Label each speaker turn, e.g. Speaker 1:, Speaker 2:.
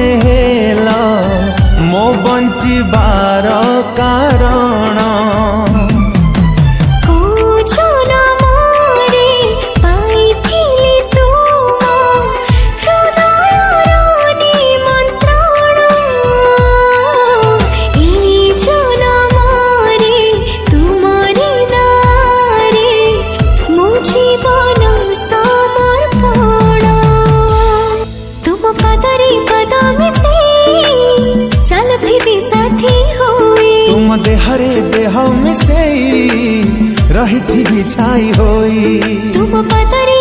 Speaker 1: तुमे हेल मो बंचिबार कारण। तुम देहरे देह मिसेई रही थी बिछाई होई।
Speaker 2: तुम पतरी